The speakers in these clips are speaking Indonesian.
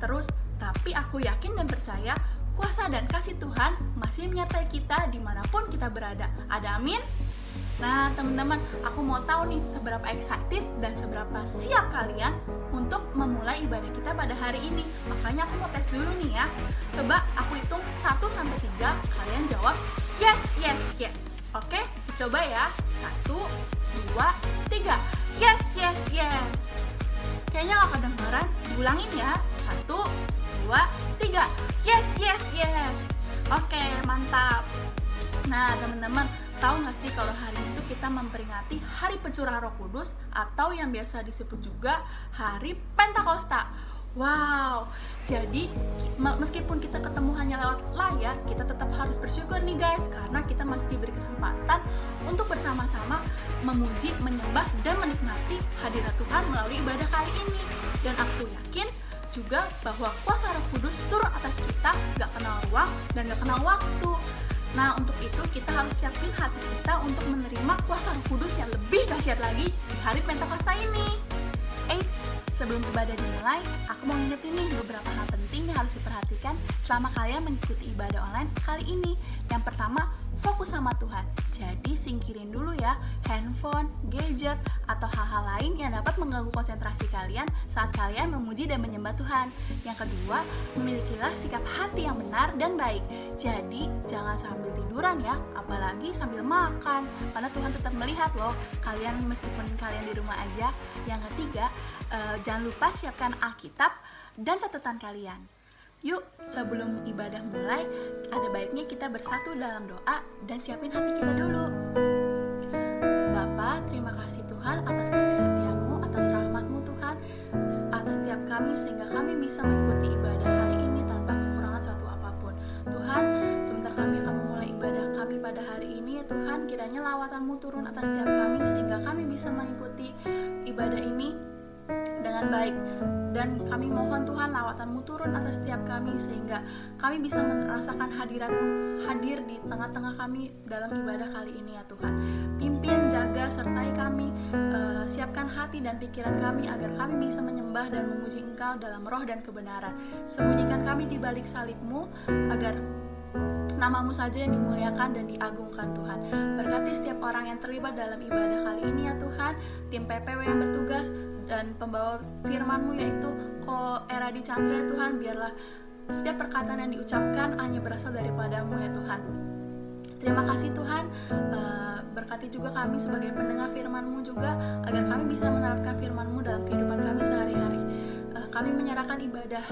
terus, tapi aku yakin dan percaya kuasa dan kasih Tuhan masih menyertai kita dimanapun kita berada. Ada amin? Nah teman-teman, aku mau tahu nih seberapa excited dan seberapa siap kalian untuk memulai ibadah kita pada hari ini. Makanya aku mau tes dulu nih ya. Coba aku hitung 1-3, kalian jawab yes, yes, yes. Oke, coba ya. 1, 2, 3. Yes, yes, yes. Kayaknya gak kedengeran, diulangin ya. 1, 2, 3. Yes, yes, yes. Oke, mantap. Nah teman-teman, tahu nggak sih kalau hari itu kita memperingati Hari Pencurahan Roh Kudus atau yang biasa disebut juga Hari Pentakosta. Wow, jadi meskipun kita ketemu hanya lewat layar, kita tetap harus bersyukur nih guys, karena kita masih diberi kesempatan untuk bersama-sama memuji, menyembah, dan menikmati hadirat Tuhan melalui ibadah kali ini. Dan aku yakin juga bahwa kuasa Roh Kudus turun atas kita, gak kenal ruang dan gak kenal waktu. Nah untuk itu kita harus siapin hati kita untuk menerima kuasa Roh Kudus yang lebih dahsyat lagi di hari Pentakosta ini. Eits, sebelum ibadah dimulai, aku mau ngingetin nih beberapa hal penting yang harus diperhatikan selama kalian mengikuti ibadah online kali ini. Yang pertama, fokus sama Tuhan. Jadi singkirin dulu ya handphone, gadget, atau hal-hal lain yang dapat mengganggu konsentrasi kalian saat kalian memuji dan menyembah Tuhan. Yang kedua, memilikilah sikap hati yang benar dan baik. Jadi jangan sambil tiduran ya, apalagi sambil makan, karena Tuhan tetap melihat loh kalian meskipun kalian di rumah aja. Yang ketiga, jangan lupa siapkan Alkitab dan catatan kalian. Yuk, sebelum ibadah mulai, ada baiknya kita bersatu dalam doa dan siapin hati kita dulu. Bapa, terima kasih Tuhan atas kasih setiamu, atas rahmat-Mu Tuhan, atas setiap kami sehingga kami bisa mengikuti ibadah hari ini tanpa kekurangan suatu apapun. Tuhan, sebentar kami akan memulai ibadah kami pada hari ini ya Tuhan, kiranya lawatan-Mu turun atas setiap kami sehingga kami bisa mengikuti ibadah ini dengan baik. Dan kami mohon Tuhan lawatan-Mu turun atas setiap kami sehingga kami bisa merasakan hadirat-Mu hadir di tengah-tengah kami dalam ibadah kali ini ya Tuhan. Pimpin, jaga, sertai kami, siapkan hati dan pikiran kami agar kami bisa menyembah dan memuji Engkau dalam roh dan kebenaran. Sembunyikan kami di balik salib-Mu agar nama-Mu saja yang dimuliakan dan diagungkan Tuhan. Berkati setiap orang yang terlibat dalam ibadah kali ini ya Tuhan, tim PPW yang bertugas dan pembawa firman-Mu yaitu Ko Eradi Chandra ya Tuhan, biarlah setiap perkataan yang diucapkan hanya berasal daripada-Mu ya Tuhan. Terima kasih Tuhan, berkati juga kami sebagai pendengar firman-Mu juga agar kami bisa menerapkan firman-Mu dalam kehidupan kami sehari-hari. Kami menyerahkan ibadah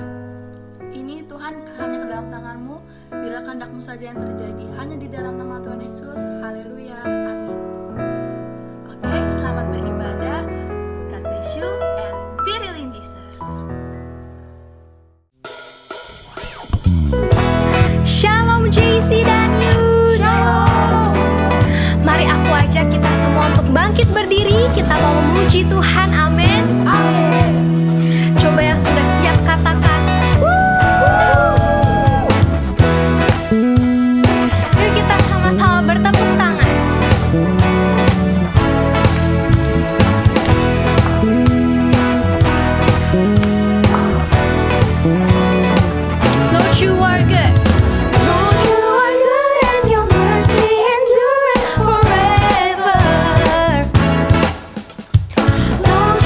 ini Tuhan hanya ke dalam tangan-Mu, biarlah kehendak-Mu saja yang terjadi, hanya di dalam nama Tuhan Yesus. Haleluya, amin. Oke, selamat beribadah. God bless you and be real in Jesus. Shalom JC dan Yuda. Mari aku ajak kita semua untuk bangkit berdiri. Kita mau memuji Tuhan, amin. Amin. Coba yang sudah siap katakan yuk kita sama-sama bertepuk tangan. Lord, you are good. Lord, you are good and your mercy endureth forever. Lord,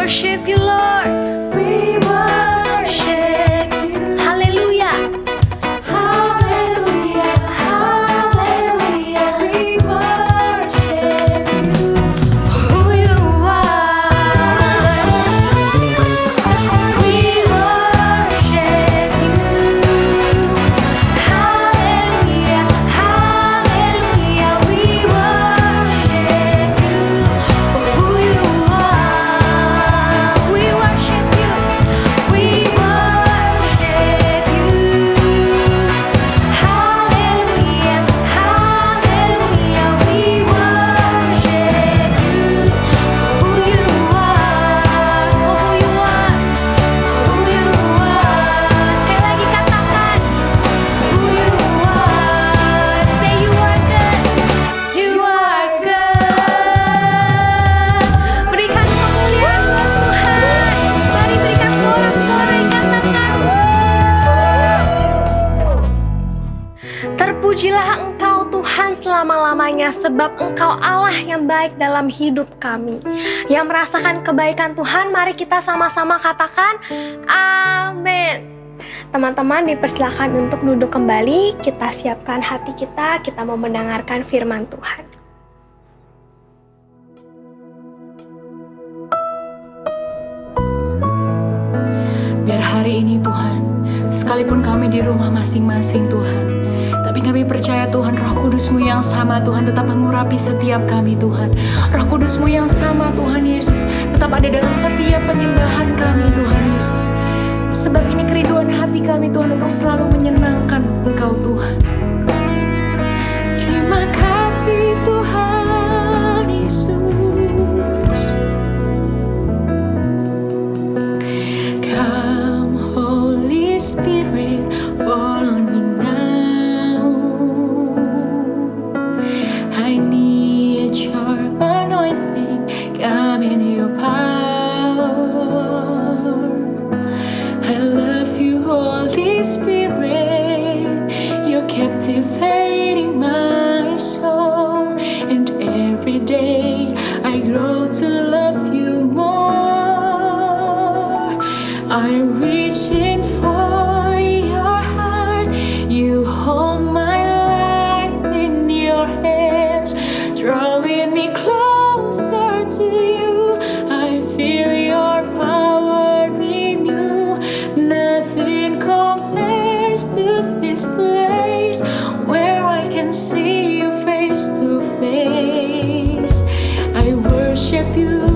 worship you, Lord. We worship you. Hallelujah. Hallelujah. Hallelujah. We worship you for who you are. We worship you. Hallelujah. Hallelujah. We worship you for who you are. We worship you. We worship you. Hallelujah. Hallelujah. We worship you for who you are. For who you are. Who you are. Sekali lagi katakan who you are. Say you are good. You are good. Berikan kemuliaan buat Tuhan. Mari berikan sorak-sorai katakan terpujilah Engkau Tuhan selama-lamanya, sebab Engkau Allah yang baik dalam hidup kami. Yang merasakan kebaikan Tuhan, mari kita sama-sama katakan amin. Teman-teman dipersilakan untuk duduk kembali. Kita siapkan hati kita mau mendengarkan firman Tuhan. Biar hari ini Tuhan, sekalipun kami di rumah masing-masing Tuhan, tapi kami percaya Tuhan, Roh Kudus-Mu yang sama Tuhan tetap mengurapi setiap kami Tuhan. Roh Kudus-Mu yang sama Tuhan Yesus tetap ada dalam setiap penyembahan kami Tuhan Yesus. Sebab ini kerinduan hati kami Tuhan untuk selalu menyenangkan Engkau Tuhan. Terima kasih Tuhan Yesus. Come Holy Spirit, fall on me now. I need your anointing, come in your power. I love you Holy Spirit, you're captivating my soul. And every day I grow to love you more. I'm reaching for your heart. You hold my life in your hands, drawing me closer to you. I feel your power in you. Nothing compares to this place where I can see you face to face. I worship you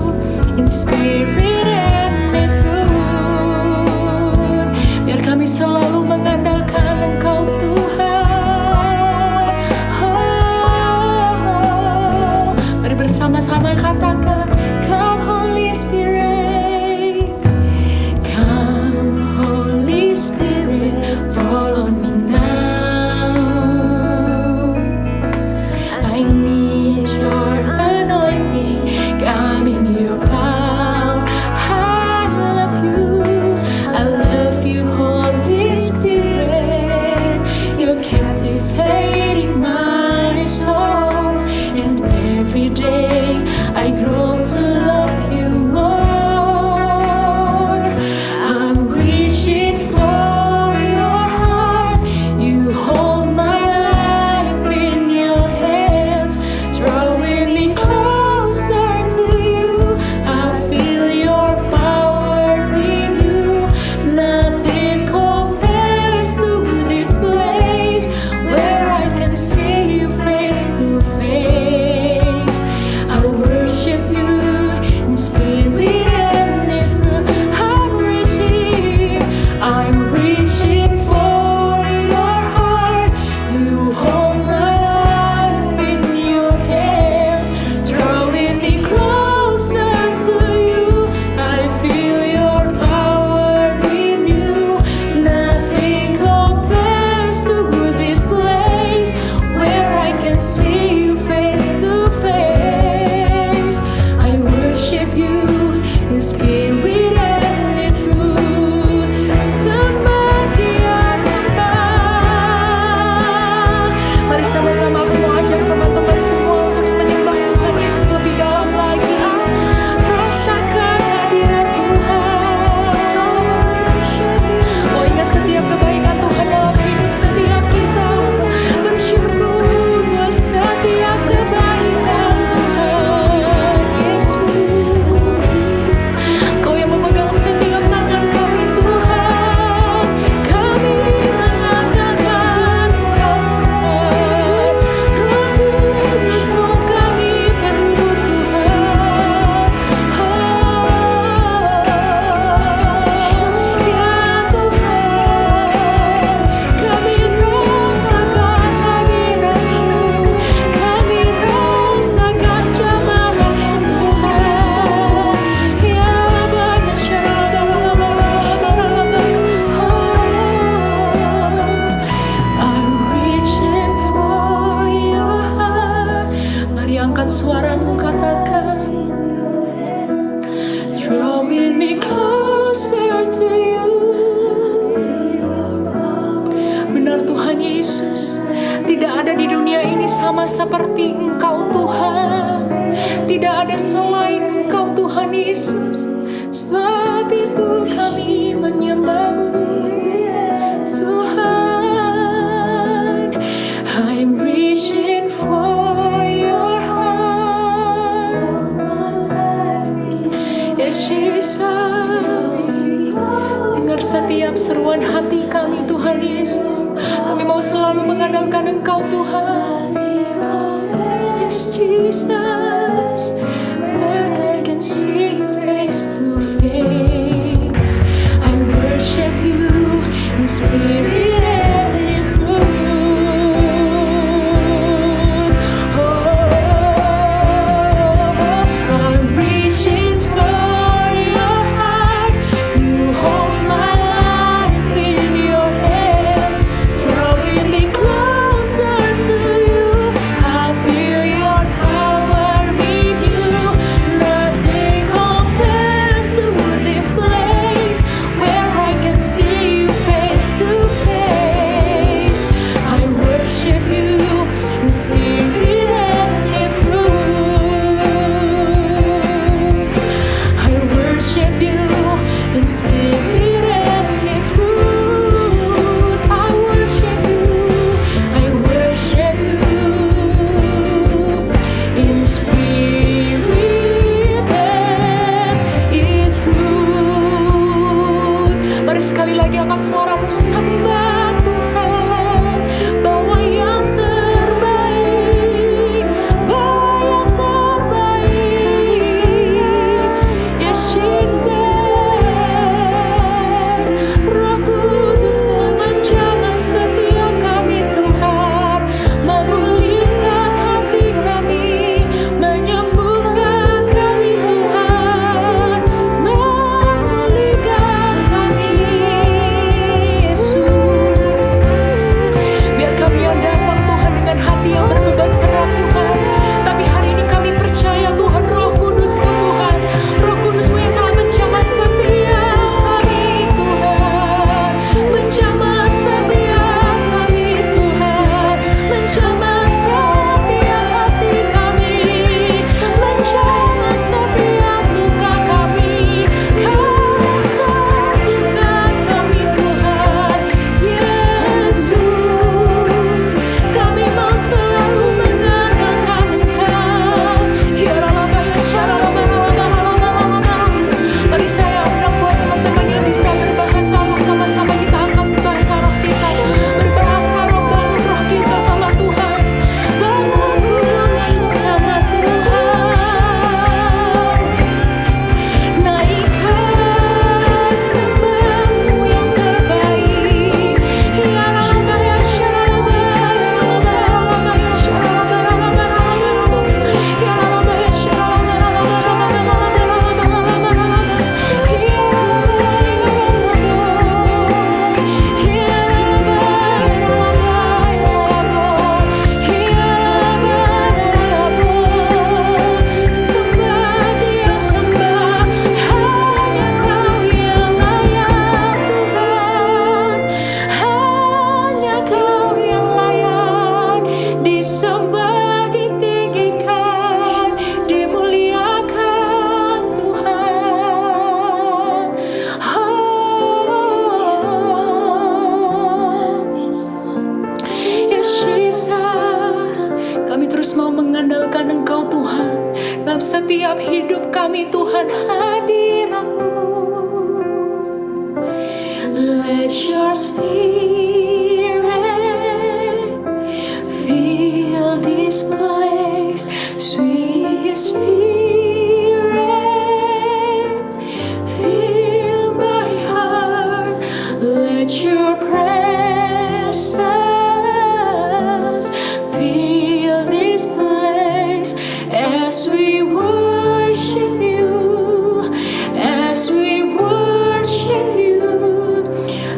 in spirit and in truth. Biar kami selalu mengandalkan Engkau Tuhan. Oh, mari bersama-sama katakan, Come Holy Spirit, Come Holy Spirit, fall on me now. I need your anointing, come in your power. I love you Holy Spirit. seperti Engkau Tuhan. Tidak ada selain Engkau Tuhan Yesus. Sebab itu kami menyembah-Mu Tuhan. I'm reaching for your heart. Yes, Jesus. Dengar setiap seruan hati kami Tuhan Yesus. Kami mau selalu mengandalkan Engkau Tuhan. Yes, Jesus. When I can see you face to face, I worship you in spirit and in truth. I'm reaching for your heart. You hold my life in your hands, drawing me closer to you. I feel your power in you. Nothing compares to this place where I can see you face to face. I worship you in spirit and in truth. I worship you in spirit and in truth. I worship you in spirit and in truth. Mari sekali lagi angkat suaramu, sembah Tuhan, bawa yang terbaik, bawa yang terbaik. Yes, Jesus. Roh Kudus menjamah setiap kami Tuhan, memulihkan hati kami, menyembuhkan kami Tuhan, memulihkan kami Yesus. Biar kami yang datang Tuhan dengan hati yang berbeban keras Tuhan, tapi hari ini kami percaya Tuhan, Roh Kudus-Mu Tuhan, Roh Kudus-Mu yang telah menjamah setiap kami Tuhan, menjamah setiap kami Tuhan, menjamah setiap hati kami, menjamah setiap luka kami, Kau satukan kami Tuhan Yesus. Kami mau selalu mengandalkan Engkau. Ya Rabbah, ya Syarabah, mari saya undang buat teman-teman yang bisa berbahasa roh, sama-sama kita angkat bahasa roh kita, berbahasa roh, bangun roh kita sama Tuhan, bangun roh sama Tuhan. Naikkan sembah-Mu yang terbaik. Ya Rabbah, ya Syarabah, ya Rabbah, ya Syarabah, ya Rabbah, ya hanya Kau yang layak disembah, ditinggikan, dimuliakan Tuhan. Yes, Jesus. Kami terus mau mengandalkan Engkau Tuhan dalam setiap hidup kami Tuhan, hadirat-Mu. Let your spirit fill this place, sweet spirit, fill my heart. Let your presence fill this place as we worship you, as we worship you.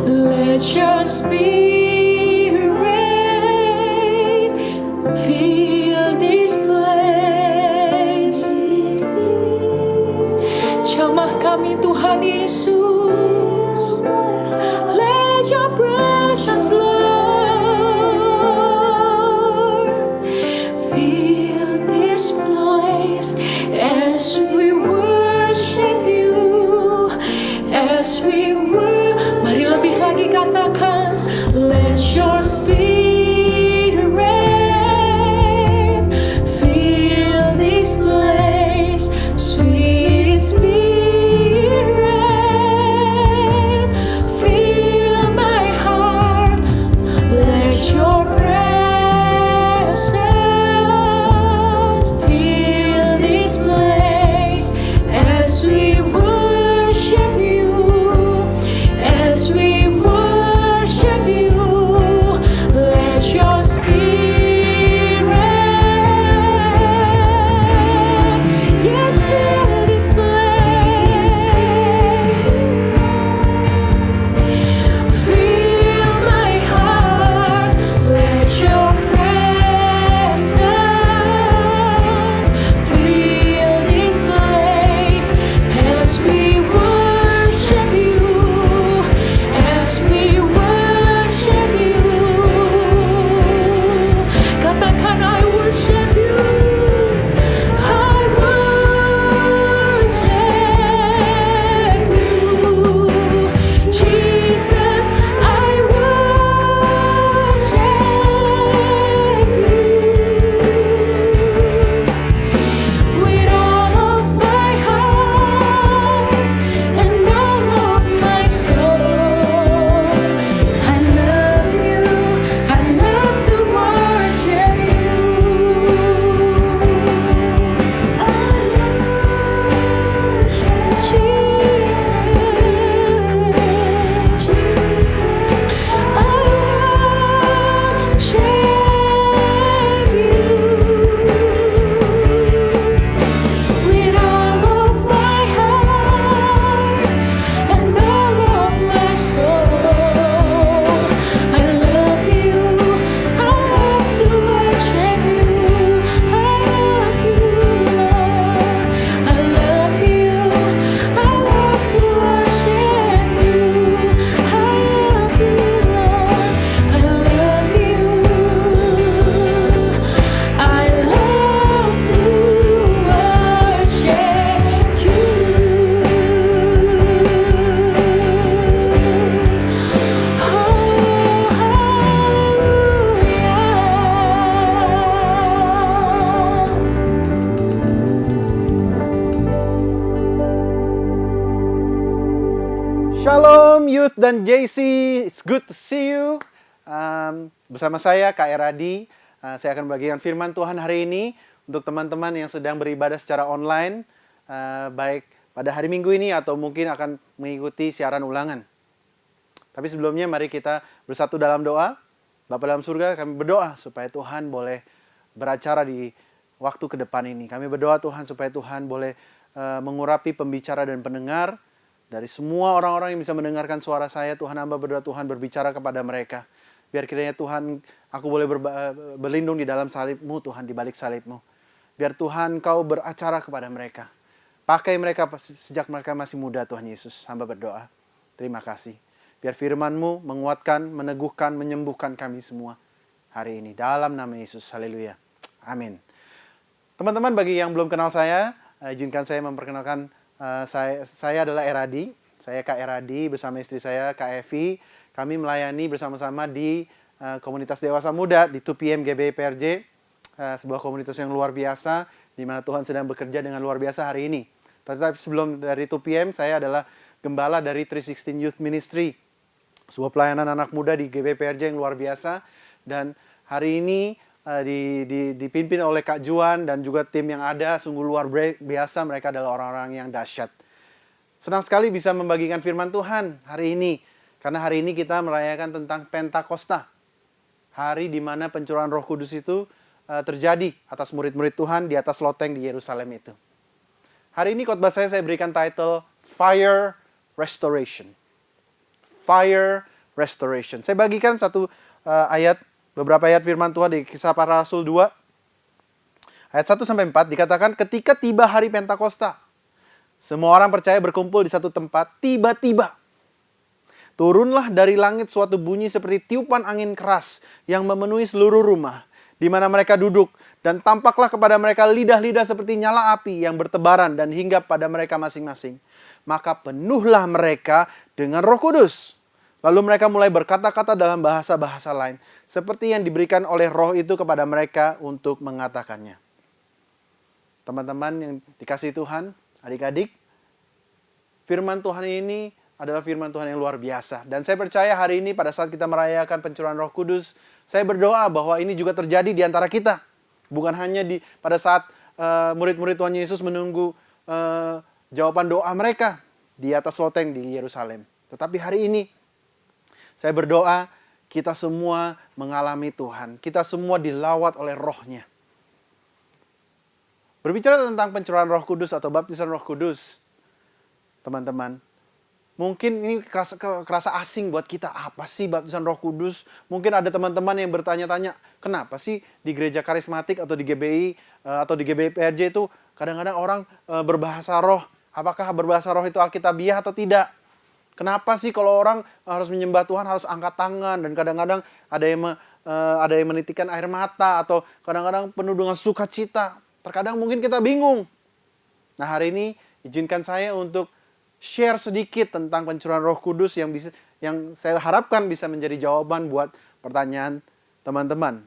Let your spirit fill this place. Jamah kami Tuhan Yesus. Let your presence, Lord, fill as we were. Mari lebih lagi katakan, let your spirit fill this place, sweet spirit, fill my heart, let your presence fill this place as we worship you, as we worship you. Let your spirit, yes, fill this place. Fill my heart, let your presence fill this place as we worship you, as we worship you. Katakan, I worship you, I worship you, Jesus, I worship you with all of my heart and all of my soul. I love you, I love to worship you. I worship Jesus, Jesus, I worship you with all of my heart and all of my soul. I love you, I love to worship you. I love you, Lord. I love you, I love to worship you. I love you, Lord. I love you. I love to Shalom Youth dan JC, it's good to see you. Bersama saya Kak Eradi, saya akan membagikan firman Tuhan hari ini untuk teman-teman yang sedang beribadah secara online, baik pada hari Minggu ini atau mungkin akan mengikuti siaran ulangan. Tapi sebelumnya mari kita bersatu dalam doa. Bapa dalam surga, kami berdoa supaya Tuhan boleh beracara di waktu ke depan ini. Kami berdoa Tuhan supaya Tuhan boleh mengurapi pembicara dan pendengar. Dari semua orang-orang yang bisa mendengarkan suara saya, Tuhan hamba berdoa Tuhan berbicara kepada mereka. Biar kiranya Tuhan, aku boleh berlindung di dalam salib-Mu Tuhan, di balik salib-Mu. Biar Tuhan Kau beracara kepada mereka. Pakai mereka sejak mereka masih muda Tuhan Yesus. Hamba berdoa. Terima kasih. Biar firman-Mu menguatkan, meneguhkan, menyembuhkan kami semua hari ini. Dalam nama Yesus. Haleluya. Amin. Teman-teman, bagi yang belum kenal saya, izinkan saya memperkenalkan. Saya adalah Eradi, saya Kak Eradi bersama istri saya Kak Evi. Kami melayani bersama-sama di komunitas dewasa muda di 2PM GBI PRJ, sebuah komunitas yang luar biasa di mana Tuhan sedang bekerja dengan luar biasa hari ini. Tetapi sebelum dari 2PM, saya adalah gembala dari 316 Youth Ministry, sebuah pelayanan anak muda di GBI PRJ yang luar biasa. Dan hari ini dipimpin oleh Kak Juan dan juga tim yang ada, sungguh luar biasa. Mereka adalah orang-orang yang dahsyat. Senang sekali bisa membagikan firman Tuhan hari ini, karena hari ini kita merayakan tentang Pentakosta, hari di mana pencurahan Roh Kudus itu terjadi atas murid-murid Tuhan di atas loteng di Yerusalem itu. Hari ini khotbah saya berikan title Fire Restoration. Fire Restoration. Saya bagikan beberapa ayat firman Tuhan di Kisah Para Rasul 2. Ayat 1-4 dikatakan, ketika tiba hari Pentakosta, semua orang percaya berkumpul di satu tempat. Tiba-tiba turunlah dari langit suatu bunyi seperti tiupan angin keras yang memenuhi seluruh rumah di mana mereka duduk. Dan tampaklah kepada mereka lidah-lidah seperti nyala api yang bertebaran dan hinggap pada mereka masing-masing. maka penuhlah mereka dengan Roh Kudus. Lalu mereka mulai berkata-kata dalam bahasa-bahasa lain, seperti yang diberikan oleh Roh itu kepada mereka untuk mengatakannya. Teman-teman yang dikasihi Tuhan, adik-adik, firman Tuhan ini adalah firman Tuhan yang luar biasa. Dan saya percaya hari ini pada saat kita merayakan pencurahan Roh Kudus, saya berdoa bahwa ini juga terjadi di antara kita. Bukan hanya pada saat murid-murid Tuhan Yesus menunggu jawaban doa mereka di atas loteng di Yerusalem. Tetapi hari ini, saya berdoa kita semua mengalami Tuhan. Kita semua dilawat oleh Roh-Nya. Berbicara tentang pencurahan Roh Kudus atau baptisan Roh Kudus, teman-teman, mungkin ini kerasa asing buat kita. Apa sih baptisan Roh Kudus? Mungkin ada teman-teman yang bertanya-tanya, kenapa sih di gereja karismatik atau di GBI atau di GBI PRJ itu kadang-kadang orang berbahasa roh. Apakah berbahasa roh itu alkitabiah atau tidak? Kenapa sih kalau orang harus menyembah Tuhan harus angkat tangan, dan kadang-kadang ada yang menitikan air mata, atau kadang-kadang penuh dengan sukacita. Terkadang mungkin kita bingung. Nah, hari ini izinkan saya untuk share sedikit tentang pencurahan Roh Kudus yang saya harapkan bisa menjadi jawaban buat pertanyaan teman-teman.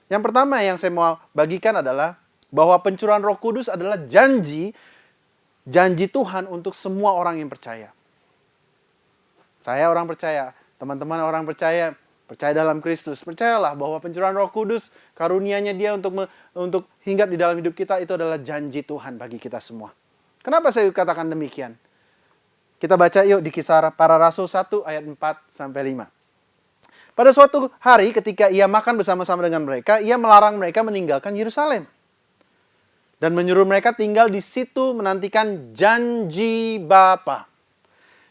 Yang pertama yang saya mau bagikan adalah bahwa pencurahan Roh Kudus adalah janji Tuhan untuk semua orang yang percaya. Saya orang percaya, teman-teman orang percaya dalam Kristus. Percayalah bahwa pencurahan Roh Kudus, karunia-Nya Dia untuk hinggap di dalam hidup kita, itu adalah janji Tuhan bagi kita semua. Kenapa saya katakan demikian? Kita baca yuk di Kisah Para Rasul 1 ayat 4-5. Pada suatu hari ketika ia makan bersama-sama dengan mereka, ia melarang mereka meninggalkan Yerusalem. Dan menyuruh mereka tinggal di situ menantikan janji Bapa.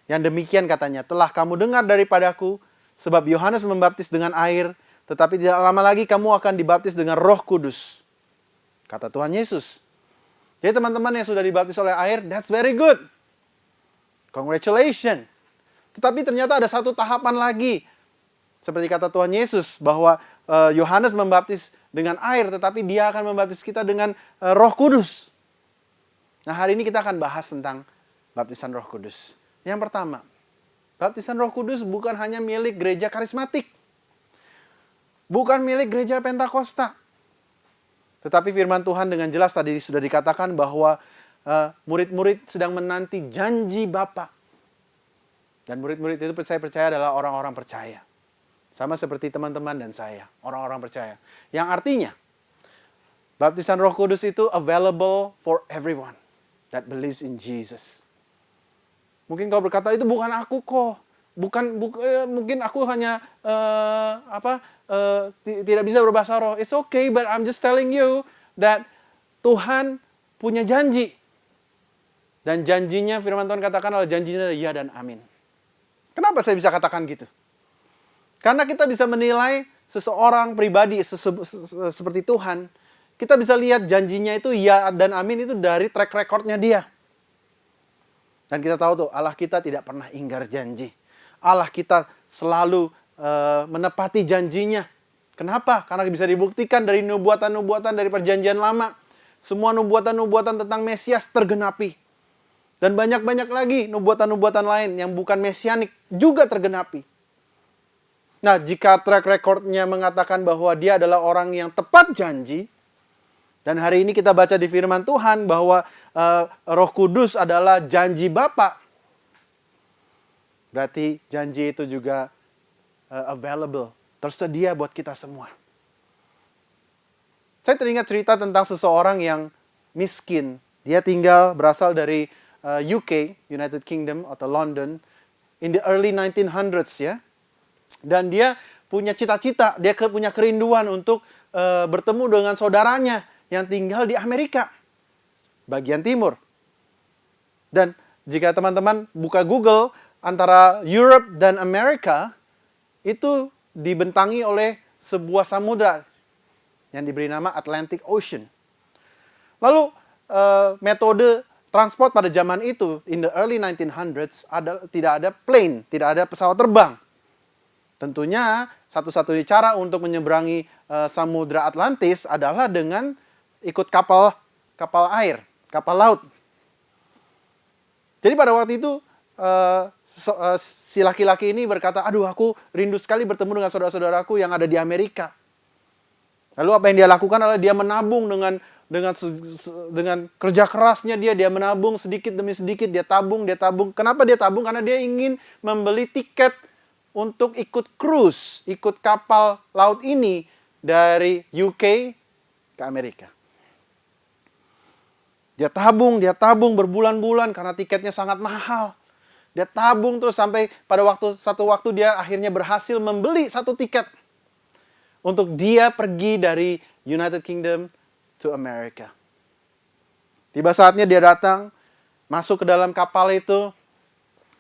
Yang demikian katanya, telah kamu dengar daripadaku, sebab Yohanes membaptis dengan air, tetapi tidak lama lagi kamu akan dibaptis dengan Roh Kudus. Kata Tuhan Yesus. Jadi teman-teman yang sudah dibaptis oleh air, that's very good. Congratulations. Tetapi ternyata ada satu tahapan lagi. Seperti kata Tuhan Yesus, bahwa Yohanes membaptis dengan air, tetapi dia akan membaptis kita dengan Roh Kudus. Nah, hari ini kita akan bahas tentang baptisan Roh Kudus. Yang pertama, baptisan Roh Kudus bukan hanya milik gereja karismatik. Bukan milik gereja Pentakosta. Tetapi firman Tuhan dengan jelas tadi sudah dikatakan bahwa murid-murid sedang menanti janji Bapa. Dan murid-murid itu saya percaya adalah orang-orang percaya. Sama seperti teman-teman dan saya, orang-orang percaya. Yang artinya, baptisan Roh Kudus itu available for everyone that believes in Jesus. Mungkin kau berkata, itu bukan aku kok. Mungkin aku hanya tidak bisa berbahasa roh. It's okay, but I'm just telling you that Tuhan punya janji. Dan janjinya, firman Tuhan katakan adalah janjinya ya dan amin. Kenapa saya bisa katakan gitu? Karena kita bisa menilai seseorang pribadi seperti Tuhan. Kita bisa lihat janjinya itu ya dan amin itu dari track recordnya dia. Dan kita tahu tuh, Allah kita tidak pernah ingkar janji. Allah kita selalu menepati janjinya. Kenapa? Karena bisa dibuktikan dari nubuatan-nubuatan dari perjanjian lama. Semua nubuatan-nubuatan tentang Mesias tergenapi. Dan banyak-banyak lagi nubuatan-nubuatan lain yang bukan mesianik juga tergenapi. Nah, jika track recordnya mengatakan bahwa dia adalah orang yang tepat janji, dan hari ini kita baca di firman Tuhan bahwa Roh Kudus adalah janji Bapa. Berarti janji itu juga available, tersedia buat kita semua. Saya teringat cerita tentang seseorang yang miskin. Dia berasal dari UK, United Kingdom atau London, in the early 1900s ya. Dan dia punya cita-cita, dia punya kerinduan untuk bertemu dengan saudaranya yang tinggal di Amerika, bagian timur. Dan jika teman-teman buka Google, antara Europe dan Amerika, itu dibentangi oleh sebuah samudra yang diberi nama Atlantic Ocean. Lalu metode transport pada zaman itu, in the early 1900s, tidak ada plane, tidak ada pesawat terbang. Tentunya satu-satunya cara untuk menyeberangi samudra Atlantis adalah dengan ikut kapal air, kapal laut. Jadi pada waktu itu si laki-laki ini berkata, aduh aku rindu sekali bertemu dengan saudara-saudaraku yang ada di Amerika. Lalu apa yang dia lakukan adalah dia menabung dengan kerja kerasnya dia menabung sedikit demi sedikit, dia tabung. Kenapa dia tabung? Karena dia ingin membeli tiket untuk ikut cruise, ikut kapal laut ini dari UK ke Amerika. Dia tabung berbulan-bulan karena tiketnya sangat mahal. Dia tabung terus sampai pada satu waktu dia akhirnya berhasil membeli satu tiket untuk dia pergi dari United Kingdom to America. Tiba saatnya dia datang, masuk ke dalam kapal itu.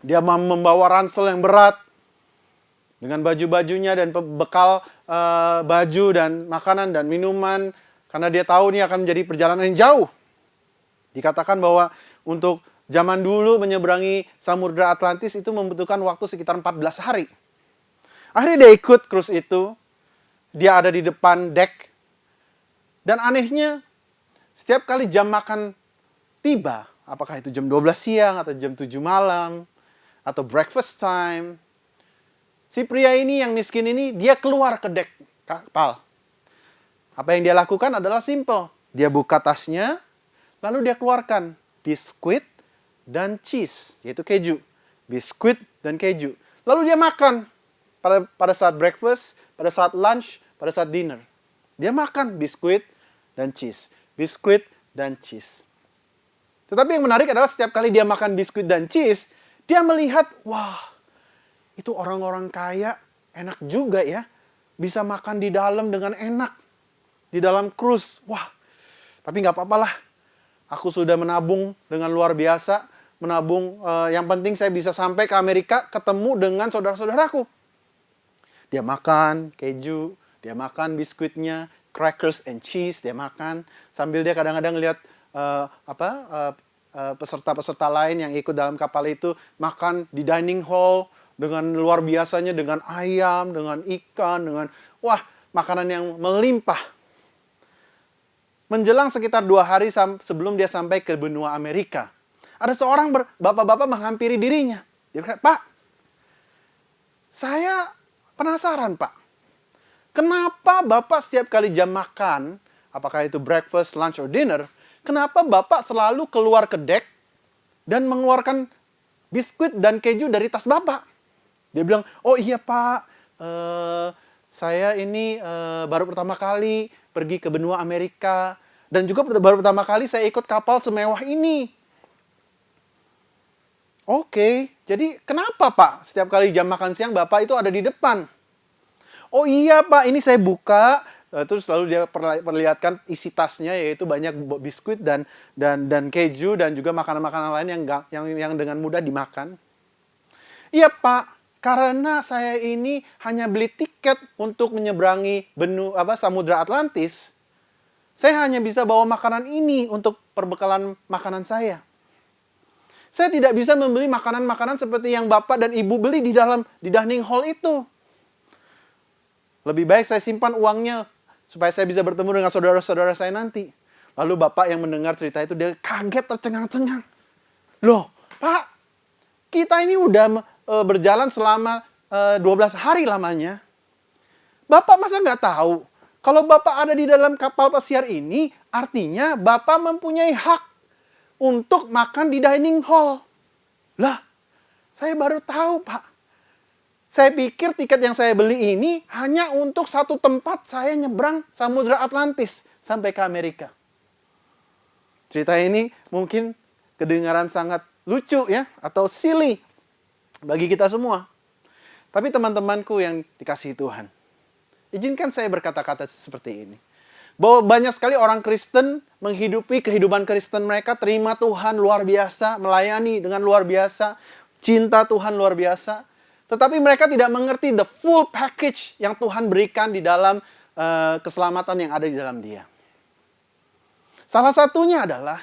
Dia membawa ransel yang berat dengan baju-bajunya dan bekal baju dan makanan dan minuman. Karena dia tahu ini akan menjadi perjalanan yang jauh. Dikatakan bahwa untuk zaman dulu menyeberangi Samudra Atlantis itu membutuhkan waktu sekitar 14 hari. Akhirnya dia ikut cruise itu. Dia ada di depan deck. Dan anehnya, setiap kali jam makan tiba, apakah itu jam 12 siang atau jam 7 malam, atau breakfast time, si pria ini yang miskin ini, dia keluar ke deck kapal. Apa yang dia lakukan adalah simple. Dia buka tasnya, lalu dia keluarkan biskuit dan cheese, yaitu keju. Biskuit dan keju. Lalu dia makan pada saat breakfast, pada saat lunch, pada saat dinner. Dia makan biskuit dan cheese. Biskuit dan cheese. Tetapi yang menarik adalah setiap kali dia makan biskuit dan cheese, dia melihat, wah, itu orang-orang kaya enak juga ya. Bisa makan di dalam dengan enak. Di dalam cruise. Wah, tapi nggak apa-apalah. Aku sudah menabung dengan luar biasa. Menabung, yang penting saya bisa sampai ke Amerika ketemu dengan saudara-saudaraku. Dia makan keju, dia makan biskuitnya, crackers and cheese, dia makan. Sambil dia kadang-kadang lihat peserta-peserta lain yang ikut dalam kapal itu makan di dining hall dengan luar biasanya, dengan ayam, dengan ikan, dengan makanan yang melimpah. Menjelang sekitar 2 hari sebelum dia sampai ke benua Amerika, ada seorang bapak-bapak menghampiri dirinya. Dia berkata, Pak, saya penasaran Pak. Kenapa Bapak setiap kali jam makan, apakah itu breakfast, lunch, or dinner, kenapa Bapak selalu keluar ke deck dan mengeluarkan biskuit dan keju dari tas Bapak? Dia bilang, oh iya Pak, saya ini baru pertama kali pergi ke benua Amerika. Dan juga baru pertama kali saya ikut kapal semewah ini. Oke, jadi kenapa Pak setiap kali jam makan siang Bapak itu ada di depan? Oh iya Pak, ini saya buka, terus lalu dia perlihatkan isi tasnya, yaitu banyak biskuit dan keju dan juga makanan-makanan lain yang dengan mudah dimakan. Iya Pak, karena saya ini hanya beli tiket untuk menyeberangi Samudra Atlantis, saya hanya bisa bawa makanan ini untuk perbekalan makanan saya. Saya tidak bisa membeli makanan-makanan seperti yang Bapak dan Ibu beli di dining hall itu. Lebih baik saya simpan uangnya supaya saya bisa bertemu dengan saudara-saudara saya nanti. Lalu Bapak yang mendengar cerita itu, dia kaget, tercengang-cengang. Loh, Pak, kita ini udah berjalan selama 12 hari lamanya. Bapak masa nggak tahu? Kalau Bapak ada di dalam kapal pesiar ini, artinya Bapak mempunyai hak untuk makan di dining hall. Lah, saya baru tahu, Pak. Saya pikir tiket yang saya beli ini hanya untuk satu tempat saya nyebrang Samudra Atlantis sampai ke Amerika. Cerita ini mungkin kedengaran sangat lucu ya, atau silly bagi kita semua. Tapi teman-temanku yang dikasihi Tuhan, izinkan saya berkata-kata seperti ini. Bahwa banyak sekali orang Kristen menghidupi kehidupan Kristen mereka, terima Tuhan luar biasa, melayani dengan luar biasa, cinta Tuhan luar biasa. Tetapi mereka tidak mengerti the full package yang Tuhan berikan di dalam keselamatan yang ada di dalam Dia. Salah satunya adalah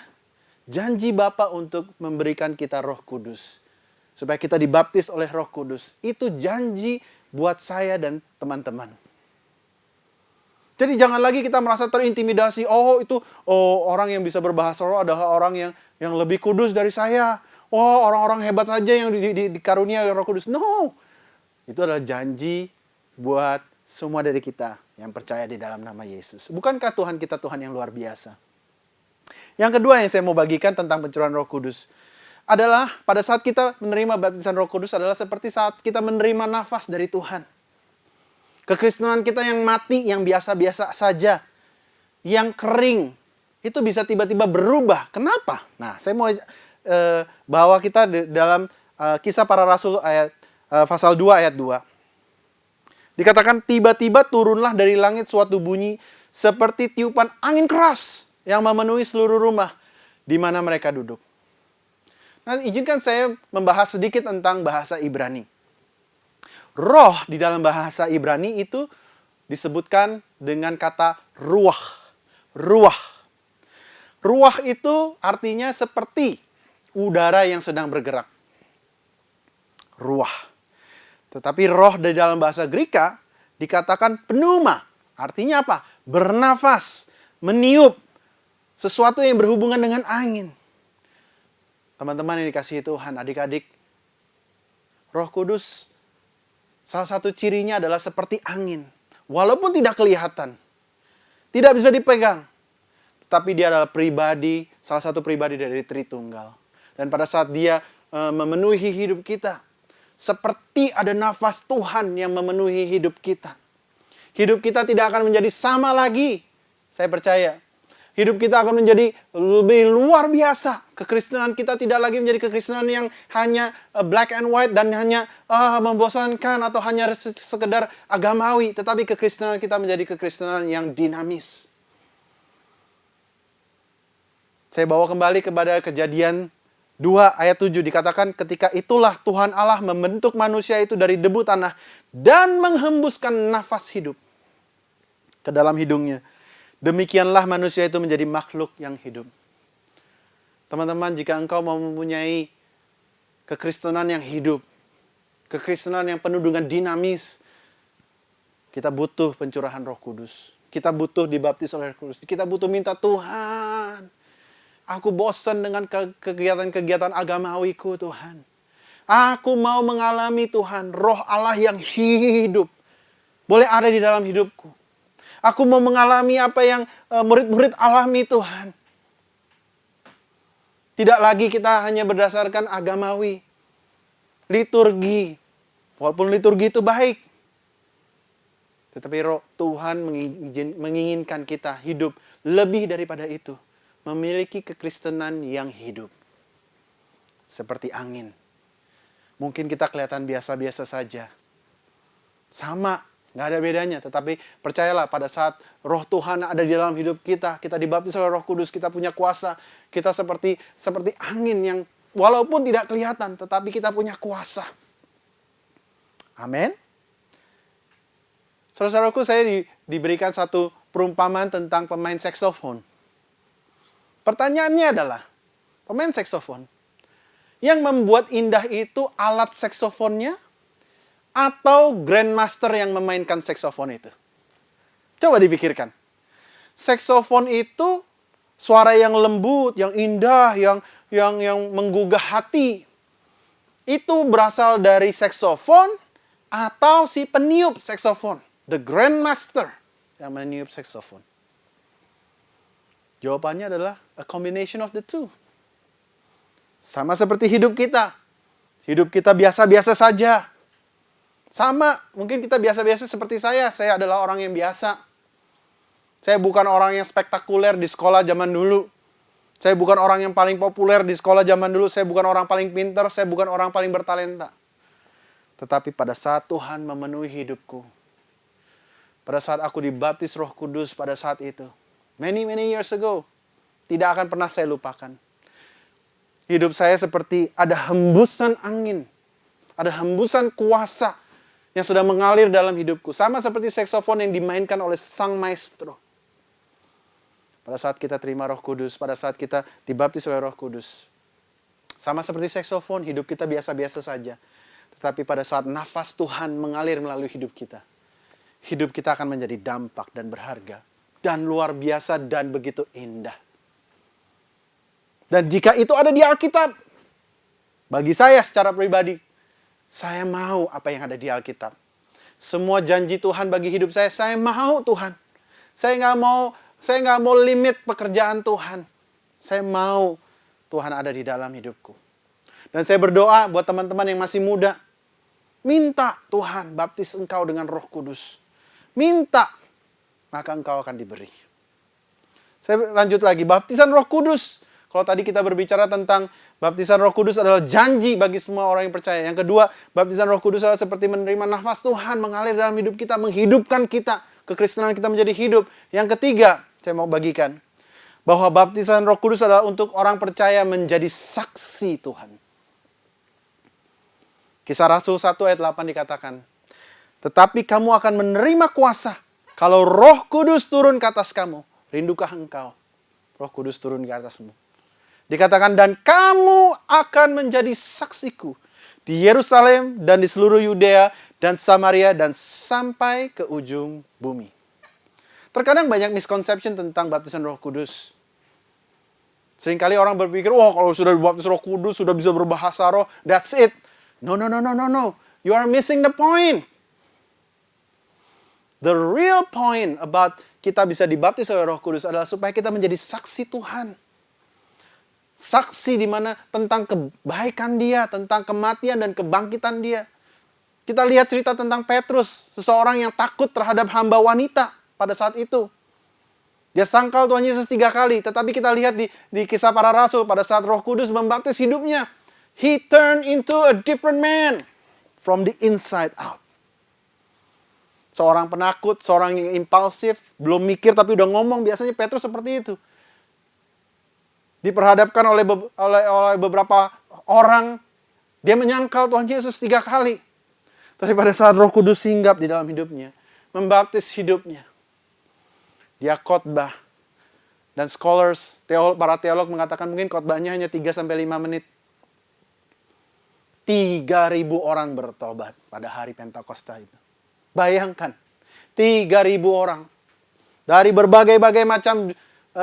janji Bapa untuk memberikan kita Roh Kudus. Supaya kita dibaptis oleh Roh Kudus. Itu janji buat saya dan teman-teman. Jadi jangan lagi kita merasa terintimidasi. Oh, orang yang bisa berbahasa roh adalah orang yang lebih kudus dari saya. oh orang-orang hebat saja yang dikarunia oleh Roh Kudus. No, itu adalah janji buat semua dari kita yang percaya di dalam nama Yesus. Bukankah Tuhan kita Tuhan yang luar biasa? Yang kedua yang saya mau bagikan tentang pencurahan Roh Kudus adalah pada saat kita menerima baptisan Roh Kudus adalah seperti saat kita menerima nafas dari Tuhan. Kekristenan kita yang mati, yang biasa-biasa saja, yang kering, itu bisa tiba-tiba berubah. Kenapa? Nah, saya mau bawa kita dalam Kisah Para Rasul pasal 2 ayat 2. Dikatakan tiba-tiba turunlah dari langit suatu bunyi seperti tiupan angin keras yang memenuhi seluruh rumah di mana mereka duduk. Nah, izinkan saya membahas sedikit tentang bahasa Ibrani. Roh di dalam bahasa Ibrani itu disebutkan dengan kata ruah. Ruah. Ruah itu artinya seperti udara yang sedang bergerak. Ruah. Tetapi roh di dalam bahasa Greka dikatakan pneuma. Artinya apa? Bernafas, meniup. Sesuatu yang berhubungan dengan angin. Teman-teman yang dikasihi Tuhan, adik-adik, Roh Kudus salah satu cirinya adalah seperti angin. Walaupun tidak kelihatan. Tidak bisa dipegang. Tetapi dia adalah pribadi, salah satu pribadi dari Tritunggal. Dan pada saat dia memenuhi hidup kita, seperti ada nafas Tuhan yang memenuhi hidup kita. Hidup kita tidak akan menjadi sama lagi. Saya percaya. Hidup kita akan menjadi lebih luar biasa. Kekristenan kita tidak lagi menjadi kekristenan yang hanya black and white dan hanya membosankan atau hanya sekedar agamawi. Tetapi kekristenan kita menjadi kekristenan yang dinamis. Saya bawa kembali kepada Kejadian 2 ayat 7. Dikatakan ketika itulah Tuhan Allah membentuk manusia itu dari debu tanah dan menghembuskan nafas hidup ke dalam hidungnya. Demikianlah manusia itu menjadi makhluk yang hidup. Teman-teman, jika engkau mau mempunyai kekristenan yang hidup, kekristenan yang penuh dengan dinamis, kita butuh pencurahan Roh Kudus. Kita butuh dibaptis oleh Roh Kudus. Kita butuh minta, Tuhan, aku bosan dengan kegiatan-kegiatan agamawiku, Tuhan. Aku mau mengalami, Tuhan, Roh Allah yang hidup. Boleh ada di dalam hidupku. Aku mau mengalami apa yang murid-murid alami, Tuhan. Tidak lagi kita hanya berdasarkan agamawi. Liturgi. Walaupun liturgi itu baik. Tetapi Roh Tuhan menginginkan kita hidup lebih daripada itu. Memiliki kekristenan yang hidup. Seperti angin. Mungkin kita kelihatan biasa-biasa saja. Sama. Nggak ada bedanya, tetapi percayalah pada saat Roh Tuhan ada di dalam hidup kita, kita dibaptis oleh Roh Kudus, kita punya kuasa, kita seperti angin yang walaupun tidak kelihatan, tetapi kita punya kuasa. Amin. Saudara-saudaraku, saya diberikan satu perumpamaan tentang pemain saksofon. Pertanyaannya adalah, pemain saksofon, yang membuat indah itu alat saksofonnya, atau grandmaster yang memainkan saksofon itu? Coba dipikirkan. Saksofon itu suara yang lembut, yang indah, yang menggugah hati. Itu berasal dari saksofon atau si peniup saksofon, the grandmaster yang meniup saksofon? Jawabannya adalah a combination of the two. Sama seperti hidup kita. Hidup kita biasa-biasa saja. Sama, mungkin kita biasa-biasa seperti saya. Saya adalah orang yang biasa. Saya bukan orang yang spektakuler di sekolah zaman dulu. Saya bukan orang yang paling populer di sekolah zaman dulu. Saya bukan orang paling pintar. Saya bukan orang paling bertalenta. Tetapi pada saat Tuhan memenuhi hidupku, pada saat aku dibaptis Roh Kudus pada saat itu, many years ago, tidak akan pernah saya lupakan. Hidup saya seperti ada hembusan angin. Ada hembusan kuasa yang sedang mengalir dalam hidupku. Sama seperti saksofon yang dimainkan oleh sang maestro. Pada saat kita terima Roh Kudus, pada saat kita dibaptis oleh Roh Kudus. Sama seperti saksofon, hidup kita biasa-biasa saja. Tetapi pada saat nafas Tuhan mengalir melalui hidup kita, hidup kita akan menjadi dampak dan berharga. Dan luar biasa dan begitu indah. Dan jika itu ada di Alkitab, Bagi saya secara pribadi, saya mau apa yang ada di Alkitab. Semua janji Tuhan bagi hidup saya mau Tuhan. Saya nggak mau limit pekerjaan Tuhan. Saya mau Tuhan ada di dalam hidupku. Dan saya berdoa buat teman-teman yang masih muda. Minta Tuhan baptis engkau dengan Roh Kudus. Minta, maka engkau akan diberi. Saya lanjut lagi, baptisan Roh Kudus. Kalau tadi kita berbicara tentang baptisan Roh Kudus adalah janji bagi semua orang yang percaya. Yang kedua, baptisan Roh Kudus adalah seperti menerima nafas Tuhan mengalir dalam hidup kita, menghidupkan kita, kekristenan kita menjadi hidup. Yang ketiga, saya mau bagikan bahwa baptisan Roh Kudus adalah untuk orang percaya menjadi saksi Tuhan. Kisah Rasul 1 ayat 8 dikatakan, tetapi kamu akan menerima kuasa kalau Roh Kudus turun ke atas kamu. Rindukah engkau? Roh Kudus turun ke atasmu. Dikatakan, dan kamu akan menjadi saksiku di Yerusalem dan di seluruh Yudea dan Samaria dan sampai ke ujung bumi. Terkadang banyak misconception tentang baptisan Roh Kudus. Seringkali orang berpikir, wah kalau sudah dibaptis Roh Kudus, sudah bisa berbahasa roh, that's it. No. You are missing the point. The real point about kita bisa dibaptis oleh Roh Kudus adalah supaya kita menjadi saksi Tuhan. Saksi di mana tentang kebaikan Dia, tentang kematian dan kebangkitan Dia. Kita lihat cerita tentang Petrus, seseorang yang takut terhadap hamba wanita pada saat itu. Dia sangkal Tuhan Yesus 3 kali, tetapi kita lihat di kisah para rasul pada saat Roh Kudus membaptis hidupnya. He turned into a different man from the inside out. Seorang penakut, seorang yang impulsif, belum mikir tapi udah ngomong, biasanya Petrus seperti itu. Diperhadapkan oleh beberapa orang, dia menyangkal Tuhan Yesus 3 kali. Tapi pada saat Roh Kudus hinggap di dalam hidupnya, membaptis hidupnya, dia khotbah. Dan para teolog mengatakan mungkin khotbahnya hanya 3-5 menit. 3.000 orang bertobat pada hari Pentakosta itu. Bayangkan, 3.000 orang dari berbagai-bagai macam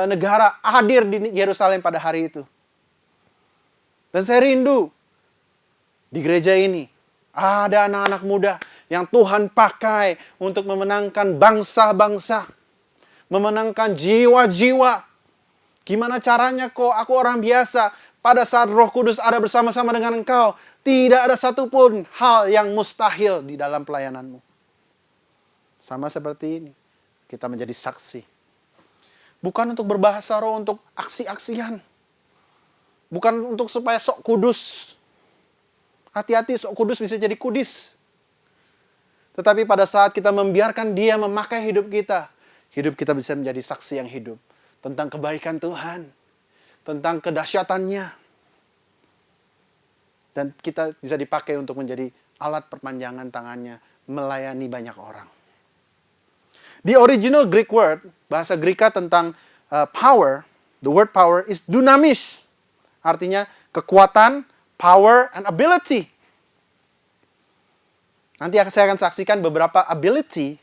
negara hadir di Yerusalem pada hari itu. Dan saya rindu di gereja ini ada anak-anak muda yang Tuhan pakai untuk memenangkan bangsa-bangsa, memenangkan jiwa-jiwa. Gimana caranya kok aku orang biasa, pada saat Roh Kudus ada bersama-sama dengan engkau, tidak ada satupun hal yang mustahil di dalam pelayananmu. Sama seperti ini, kita menjadi saksi. Bukan untuk berbahasa roh, untuk aksi-aksian. Bukan untuk supaya sok kudus. Hati-hati, sok kudus bisa jadi kudis. Tetapi pada saat kita membiarkan Dia memakai hidup kita bisa menjadi saksi yang hidup. Tentang kebaikan Tuhan. Tentang kedahsyatannya. Dan kita bisa dipakai untuk menjadi alat perpanjangan tangannya. Melayani banyak orang. The original Greek word, bahasa Greka tentang power, the word power is dunamis. Artinya kekuatan, power, and ability. Nanti saya akan saksikan beberapa ability